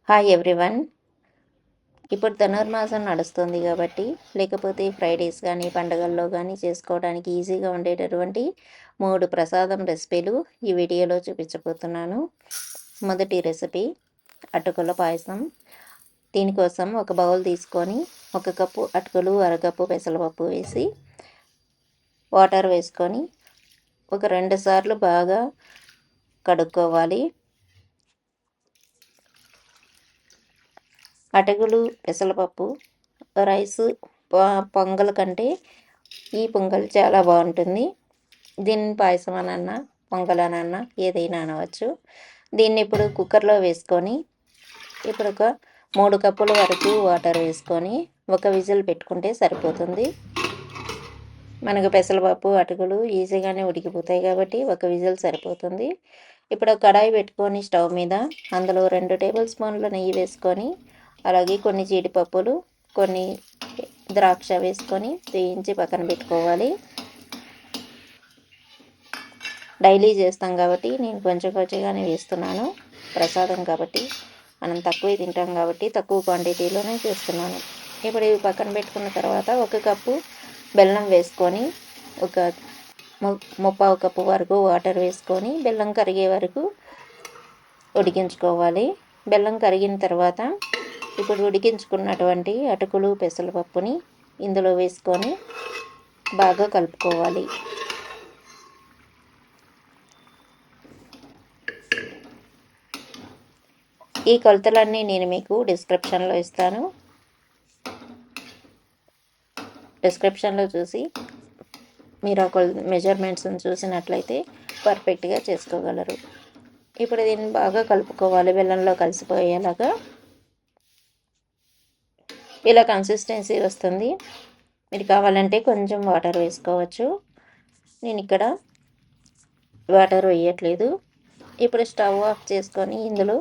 Hi everyone. ఇప్పుడు ధనుర్మాసం నడుస్తుంది కాబట్టి లేకపోతే ఫ్రైడేస్ కానీ పండుగల్లో కానీ చేసుకోవడానికి ఈజీగా ఉండేటటువంటి 3 ప్రసాదం రెసిపీలు ఈ వీడియోలో చూపించబోతున్నాను. మొదటి రెసిపీ అటుకుల పాయసం. దీనికోసం ఒక బౌల్ తీసుకొని 1 కప్పు అటుకులు, అరకప్పు పెసరపప్పు వేసి వాటర్ వేసుకొని ఒక 2 సార్లు బాగా కడుక్కోవాలి. అటుకులు, పెసరపప్పు రైస్ పొంగల్ కంటే ఈ పొంగల్ చాలా బాగుంటుంది. దీన్ని పాయసం అనన్నా పొంగల్ అనన్నా ఏదైనా అనవచ్చు. దీన్ని ఇప్పుడు కుక్కర్లో వేసుకొని ఇప్పుడు ఒక 3 కప్పుల వరకు వాటర్ వేసుకొని ఒక విజిల్ పెట్టుకుంటే సరిపోతుంది. మనకు పెసరపప్పు, అటుకులు ఈజీగానే ఉడికిపోతాయి కాబట్టి ఒక విజిల్ సరిపోతుంది. ఇప్పుడు కడాయి పెట్టుకొని స్టవ్ మీద అందులో 2 టేబుల్ స్పూన్ల నెయ్యి వేసుకొని అలాగే కొన్ని జీడిపప్పులు, కొన్ని ద్రాక్ష వేసుకొని వేయించి పక్కన పెట్టుకోవాలి. డైలీ చేస్తాం కాబట్టి నేను కొంచెం కొంచెంగానే వేస్తున్నాను. ప్రసాదం కాబట్టి మనం తక్కువే తింటాం కాబట్టి తక్కువ క్వాంటిటీలోనే చేస్తున్నాను. ఇప్పుడు ఇవి పక్కన పెట్టుకున్న తర్వాత 1 కప్పు బెల్లం వేసుకొని ఒక 3/4 కప్పు వరకు వాటర్ వేసుకొని బెల్లం కరిగే వరకు ఉడికించుకోవాలి. బెల్లం కరిగిన తర్వాత ఇప్పుడు ఉడికించుకున్నటువంటి అటుకులు, పెసరపప్పుని ఇందులో వేసుకొని బాగా కలుపుకోవాలి. ఈ కొలతలన్నీ నేను మీకు డిస్క్రిప్షన్లో ఇస్తాను. డిస్క్రిప్షన్లో చూసి మీరు ఆ మెజర్మెంట్స్ని చూసినట్లయితే పర్ఫెక్ట్గా చేసుకోగలరు. ఇప్పుడు దీన్ని బాగా కలుపుకోవాలి బెల్లంలో కలిసిపోయేలాగా. ఇలా కన్సిస్టెన్సీ వస్తుంది. మీరు కావాలంటే కొంచెం వాటర్ వేసుకోవచ్చు. నేను ఇక్కడ వాటర్ వేయట్లేదు. ఇప్పుడు స్టవ్ ఆఫ్ చేసుకొని ఇందులో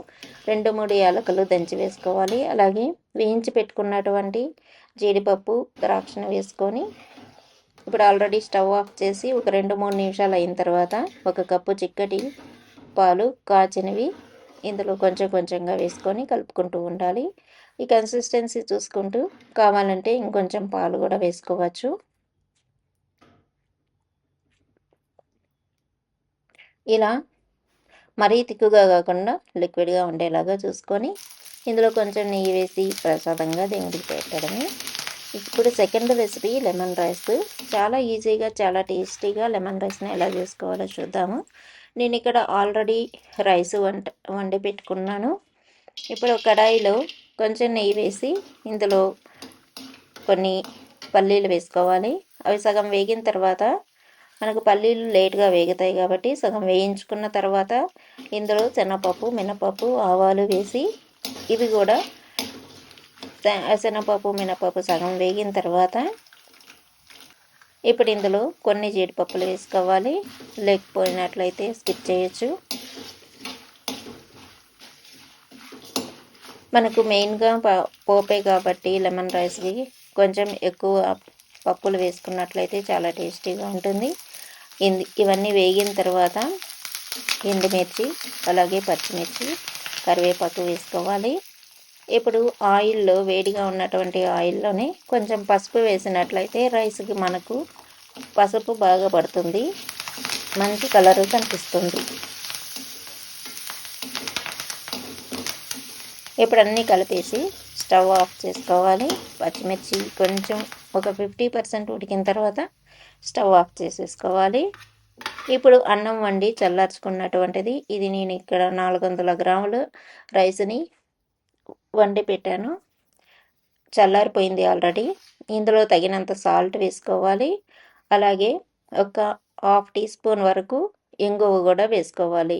2-3 యాలకులు దంచి వేసుకోవాలి. అలాగే వేయించి పెట్టుకున్నటువంటి జీడిపప్పు, ద్రాక్షను వేసుకొని ఇప్పుడు ఆల్రెడీ స్టవ్ ఆఫ్ చేసి ఒక 2-3 నిమిషాలు అయిన తర్వాత 1 కప్పు చిక్కటి పాలు కాచినవి ఇందులో కొంచెం కొంచెంగా వేసుకొని కలుపుకుంటూ ఉండాలి. ఈ కన్సిస్టెన్సీ చూసుకుంటూ కావాలంటే ఇంకొంచెం పాలు కూడా వేసుకోవచ్చు. ఇలా మరీ తిక్కుగా కాకుండా లిక్విడ్గా ఉండేలాగా చూసుకొని ఇందులో కొంచెం నెయ్యి వేసి ప్రసాదంగా దేవుడికి పెట్టడమే. ఇప్పుడు సెకండ్ రెసిపీ లెమన్ రైస్. చాలా ఈజీగా చాలా టేస్టీగా లెమన్ రైస్ని ఎలా చేసుకోవాలో చూద్దాము. నేను ఇక్కడ ఆల్రెడీ రైస్ వండి పెట్టుకున్నాను. ఇప్పుడు కడాయిలో కొంచెం నెయ్యి వేసి ఇందులో కొన్ని పల్లీలు వేసుకోవాలి. అవి సగం వేగిన తర్వాత మనకు పల్లీలు లేట్గా వేగుతాయి కాబట్టి సగం వేయించుకున్న తర్వాత ఇందులో శనగపప్పు, మినపప్పు, ఆవాలు వేసి ఇవి కూడా శనగపప్పు, మినపప్పు సగం వేగిన తర్వాత ఇప్పుడు ఇందులో కొన్ని జీడిపప్పులు వేసుకోవాలి. లేకపోయినట్లయితే స్కిప్ చేయొచ్చు. మనకు మెయిన్గా పోపే కాబట్టి లెమన్ రైస్కి కొంచెం ఎక్కువ పప్పులు వేసుకున్నట్లయితే చాలా టేస్టీగా ఉంటుంది. ఇవన్నీ వేగిన తర్వాత ఎండుమిర్చి, అలాగే పచ్చిమిర్చి, కరివేపాకు వేసుకోవాలి. ఇప్పుడు ఆయిల్లో వేడిగా ఉన్నటువంటి ఆయిల్లోనే కొంచెం పసుపు వేసినట్లయితే రైస్కి మనకు పసుపు బాగా పడుతుంది, మంచి కలరు కనిపిస్తుంది. ఇప్పుడు అన్నీ కలిపేసి స్టవ్ ఆఫ్ చేసుకోవాలి. పచ్చిమిర్చి కొంచెం ఒక 50% ఉడికిన తర్వాత స్టవ్ ఆఫ్ చేసేసుకోవాలి. ఇప్పుడు అన్నం వండి చల్లార్చుకున్నటువంటిది ఇది నేను ఇక్కడ 400 గ్రాములు రైస్ని వండి పెట్టాను. చల్లారిపోయింది ఆల్రెడీ. ఇందులో తగినంత సాల్ట్ వేసుకోవాలి. అలాగే ఒక 1/2 టీ స్పూన్ వరకు ఇంగువ కూడా వేసుకోవాలి.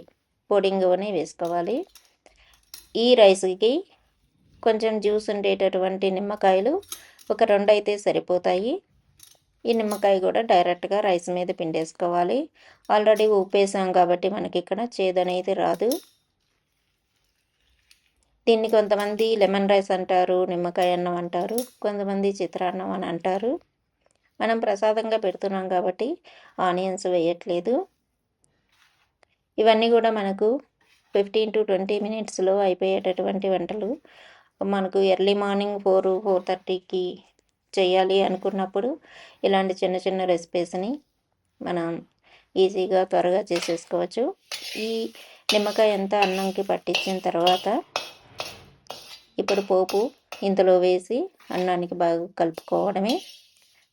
పొడి ఇంగువని వేసుకోవాలి. ఈ రైస్కి కొంచెం జ్యూస్ ఉండేటటువంటి నిమ్మకాయలు ఒక 2 అయితే సరిపోతాయి. ఈ నిమ్మకాయ కూడా డైరెక్ట్గా రైస్ మీద పిండేసుకోవాలి. ఆల్రెడీ ఉప్పు వేసాం కాబట్టి మనకి ఇక్కడ చేదు అనేది రాదు. దీన్ని కొంతమంది లెమన్ రైస్ అంటారు, నిమ్మకాయ అన్నం అంటారు, కొంతమంది చిత్రాన్నం అని అంటారు. మనం ప్రసాదంగా పెడుతున్నాం కాబట్టి ఆనియన్స్ వేయట్లేదు. ఇవన్నీ కూడా మనకు 15 to 20 మినిట్స్లో అయిపోయేటటువంటి వంటలు. మనకు ఎర్లీ మార్నింగ్ 4-4:30కి చేయాలి అనుకున్నప్పుడు ఇలాంటి చిన్న చిన్న రెసిపీస్ని మనం ఈజీగా త్వరగా చేసేసుకోవచ్చు. ఈ నిమ్మకాయ అంతా అన్నంకి పట్టించిన తర్వాత ఇప్పుడు పోపు ఇందులో వేసి అన్నానికి బాగా కలుపుకోవడమే.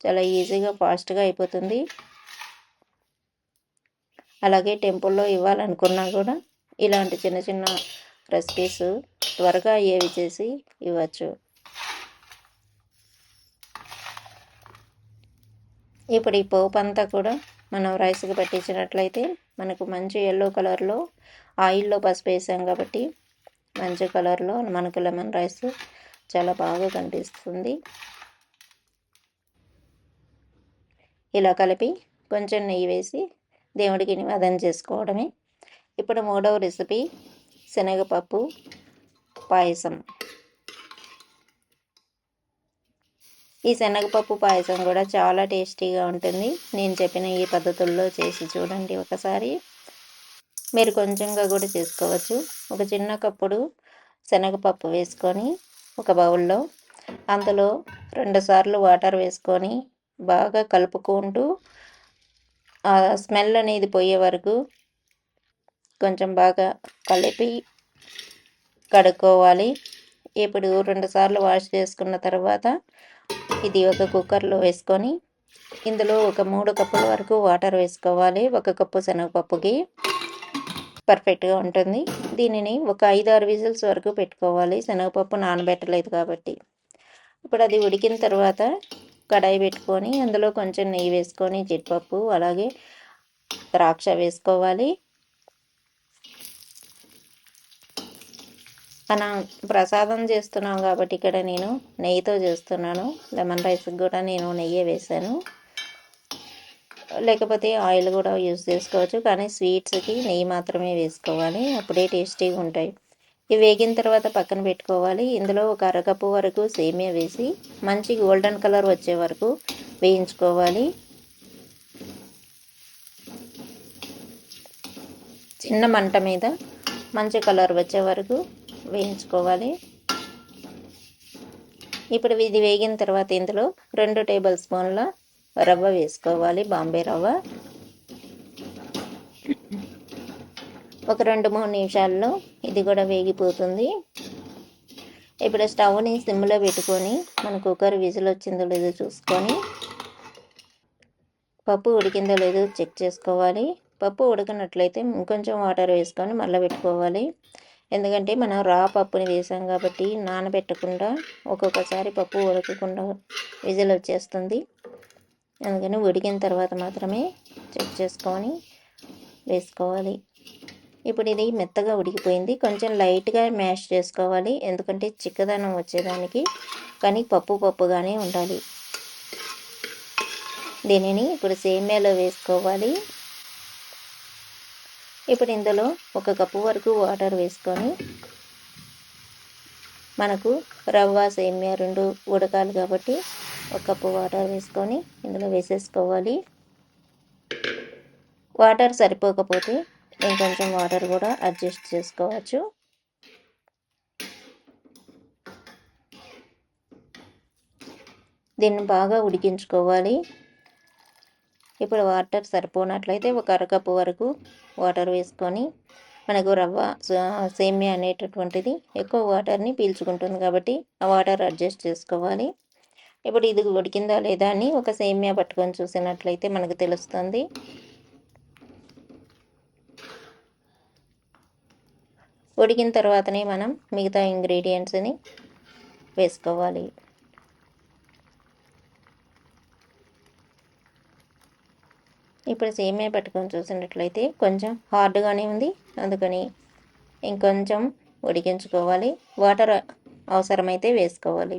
చాలా ఈజీగా ఫాస్ట్గా అయిపోతుంది. అలాగే టెంపుల్లో ఇవ్వాలనుకున్నా కూడా ఇలాంటి చిన్న చిన్న రెసిపీస్ త్వరగా అయ్యేవి చేసి ఇవ్వచ్చు. ఇప్పుడు ఈ పోపు అంతా కూడా మనం రైస్కి పట్టించినట్లయితే మనకు మంచి ఎల్లో కలర్లో ఆయిల్లో పసుపు వేసాం కాబట్టి మంచి కలర్లో మనకు లెమన్ రైస్ చాలా బాగా కనిపిస్తుంది. ఇలా కలిపి కొంచెం నెయ్యి వేసి దేవుడికి నివేదన చేసుకోవడమే. ఇప్పుడు మూడవ రెసిపీ శనగపప్పు పాయసం. ఈ శనగపప్పు పాయసం కూడా చాలా టేస్టీగా ఉంటుంది. నేను చెప్పిన ఈ పద్ధతుల్లో చేసి చూడండి ఒకసారి. మీరు కొంచెంగా కూడా చేసుకోవచ్చు. ఒక చిన్న కప్పుడు శనగపప్పు వేసుకొని ఒక బౌల్లో అందులో 2 సార్లు వాటర్ వేసుకొని బాగా కలుపుకుంటూ ఆ స్మెల్ అనేది పోయే వరకు కొంచెం బాగా కలిపి కడుక్కోవాలి. ఇప్పుడు 2 సార్లు వాష్ చేసుకున్న తర్వాత ఇది ఒక కుక్కర్లో వేసుకొని ఇందులో ఒక 3 కప్పుల వరకు వాటర్ వేసుకోవాలి. 1 కప్పు శనగపప్పుకి పర్ఫెక్ట్గా ఉంటుంది. దీనిని ఒక 5-6 విజిల్స్ వరకు పెట్టుకోవాలి. శనగపప్పు నానబెట్టలేదు కాబట్టి. ఇప్పుడు అది ఉడికిన తర్వాత కడాయి పెట్టుకొని అందులో కొంచెం నెయ్యి వేసుకొని జీడిపప్పు అలాగే ద్రాక్ష వేసుకోవాలి. మనం ప్రసాదం చేస్తున్నాం కాబట్టి ఇక్కడ నేను నెయ్యితో చేస్తున్నాను. లెమన్ రైస్కి కూడా నేను నెయ్యే వేసాను. లేకపోతే ఆయిల్ కూడా యూజ్ చేసుకోవచ్చు, కానీ స్వీట్స్కి నెయ్యి మాత్రమే వేసుకోవాలి. అప్పుడే టేస్టీగా ఉంటాయి. ఇవి వేగిన తర్వాత పక్కన పెట్టుకోవాలి. ఇందులో ఒక అరకప్పు వరకు సేమియా వేసి మంచి గోల్డెన్ కలర్ వచ్చే వరకు వేయించుకోవాలి. చిన్న మంట మీద మంచి కలర్ వచ్చే వరకు వేయించుకోవాలి. ఇప్పుడు ఇది వేగిన తర్వాత ఇందులో 2 టేబుల్ స్పూన్ల రవ్వ వేసుకోవాలి, బాంబే రవ్వ. ఒక 2-3 నిమిషాల్లో ఇది కూడా వేగిపోతుంది. ఇప్పుడు స్టవ్ని సిమ్లో పెట్టుకొని మన కుక్కర్ విజిల్ వచ్చిందో లేదో చూసుకొని పప్పు ఉడికిందో లేదో చెక్ చేసుకోవాలి. పప్పు ఉడకనట్లయితే ఇంకొంచెం వాటర్ వేసుకొని మళ్ళీ పెట్టుకోవాలి. ఎందుకంటే మనం రా పప్పుని వేసాం కాబట్టి నానబెట్టకుండా ఒక్కొక్కసారి పప్పు ఉడకకుండా విజిల్ వచ్చేస్తుంది. అందుకని ఉడికిన తర్వాత మాత్రమే చెక్ చేసుకొని వేసుకోవాలి. ఇప్పుడు ఇది మెత్తగా ఉడికిపోయింది. కొంచెం లైట్గా మ్యాష్ చేసుకోవాలి, ఎందుకంటే చిక్కదనం వచ్చేదానికి. కానీ పప్పుగానే ఉండాలి. దీనిని ఇప్పుడు సేమియాలో వేసుకోవాలి. ఇప్పుడు ఇందులో 1 కప్పు వరకు వాటర్ వేసుకొని మనకు రవ్వ సేమియా 2 ఉడకాలి కాబట్టి 1 కప్పు వాటర్ వేసుకొని ఇందులో వేసేసుకోవాలి. వాటర్ సరిపోకపోతే ఇంకొంచెం వాటర్ కూడా అడ్జస్ట్ చేసుకోవచ్చు. దీన్ని బాగా ఉడికించుకోవాలి. ఇప్పుడు వాటర్ సరిపోనట్లయితే 1 అరకప్పు వరకు వాటర్ వేసుకొని మనకు రవ్వ సేమియా అనేటటువంటిది ఎక్కువ వాటర్ని పీల్చుకుంటుంది కాబట్టి ఆ వాటర్ అడ్జస్ట్ చేసుకోవాలి. ఇప్పుడు ఇది ఉడికిందా లేదా అని ఒక సేమియా పట్టుకొని చూసినట్లయితే మనకు తెలుస్తుంది. ఉడికిన తర్వాతనే మనం మిగతా ఇంగ్రీడియంట్స్ని వేసుకోవాలి. ఇప్పుడు సేమియా పట్టుకొని చూసినట్లయితే కొంచెం హార్డ్గానే ఉంది, అందుకని ఇంకొంచెం ఉడికించుకోవాలి. వాటర్ అవసరమైతే వేసుకోవాలి.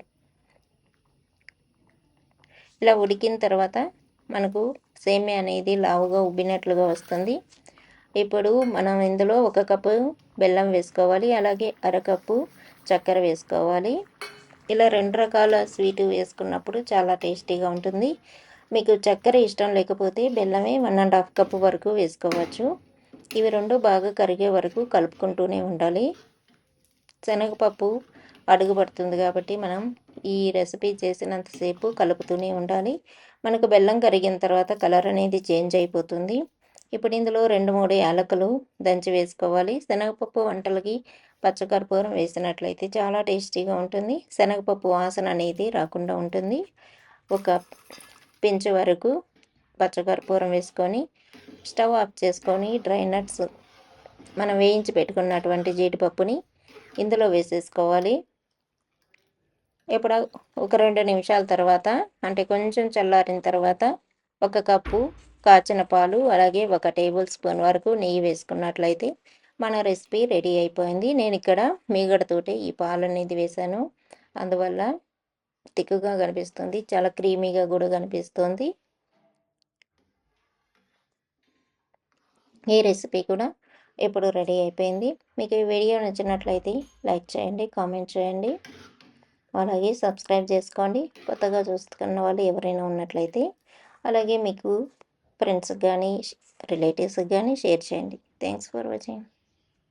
ఇలా ఉడికిన తర్వాత మనకు సేమియా అనేది లావుగా ఉబ్బినట్లుగా వస్తుంది. ఇప్పుడు మనం ఇందులో 1 కప్పు బెల్లం వేసుకోవాలి, అలాగే అరకప్పు చక్కెర వేసుకోవాలి. ఇలా 2 రకాల స్వీట్ వేసుకున్నప్పుడు చాలా టేస్టీగా ఉంటుంది. మీకు చక్కెర ఇష్టం లేకపోతే బెల్లమే 1½ కప్పు వరకు వేసుకోవచ్చు. ఇవి 2 బాగా కరిగే వరకు కలుపుకుంటూనే ఉండాలి. శనగపప్పు అడుగుపడుతుంది కాబట్టి మనం ఈ రెసిపీ చేసినంతసేపు కలుపుతూనే ఉండాలి. మనకు బెల్లం కరిగిన తర్వాత కలర్ అనేది చేంజ్ అయిపోతుంది. ఇప్పుడు ఇందులో 2, 3 యాలకులు దంచి వేసుకోవాలి. శనగపప్పు వంటలకి పచ్చకర్పూరం వేసినట్లయితే చాలా టేస్టీగా ఉంటుంది. శనగపప్పు వాసన అనేది రాకుండా ఉంటుంది. ఒక పించు వరకు పచ్చకర్పూరం వేసుకొని స్టవ్ ఆఫ్ చేసుకొని డ్రై నట్స్ మనం వేయించి పెట్టుకున్నటువంటి జీడిపప్పుని ఇందులో వేసేసుకోవాలి. ఇప్పుడు ఒక 2 నిమిషాల తర్వాత అంటే కొంచెం చల్లారిన తర్వాత 1 కప్పు కాచిన పాలు అలాగే 1 టేబుల్ స్పూన్ వరకు నెయ్యి వేసుకున్నట్లయితే మన రెసిపీ రెడీ అయిపోయింది. నేను ఇక్కడ మీగడతోటి ఈ పాలు అనేది వేశాను. అందువల్ల తిక్కుగా కనిపిస్తుంది. చాలా క్రీమీగా కూడా కనిపిస్తుంది. ఈ రెసిపీ కూడా ఇప్పుడు రెడీ అయిపోయింది. మీకు ఈ వీడియో నచ్చినట్లయితే లైక్ చేయండి, కామెంట్ చేయండి, అలాగే సబ్స్క్రైబ్ చేసుకోండి. కొత్తగా చూస్తున్న వాళ్ళు ఎవరైనా ఉన్నట్లయితే అలాగే మీకు ఫ్రెండ్స్కి కానీ రిలేటివ్స్కి కానీ షేర్ చేయండి. Thanks for watching.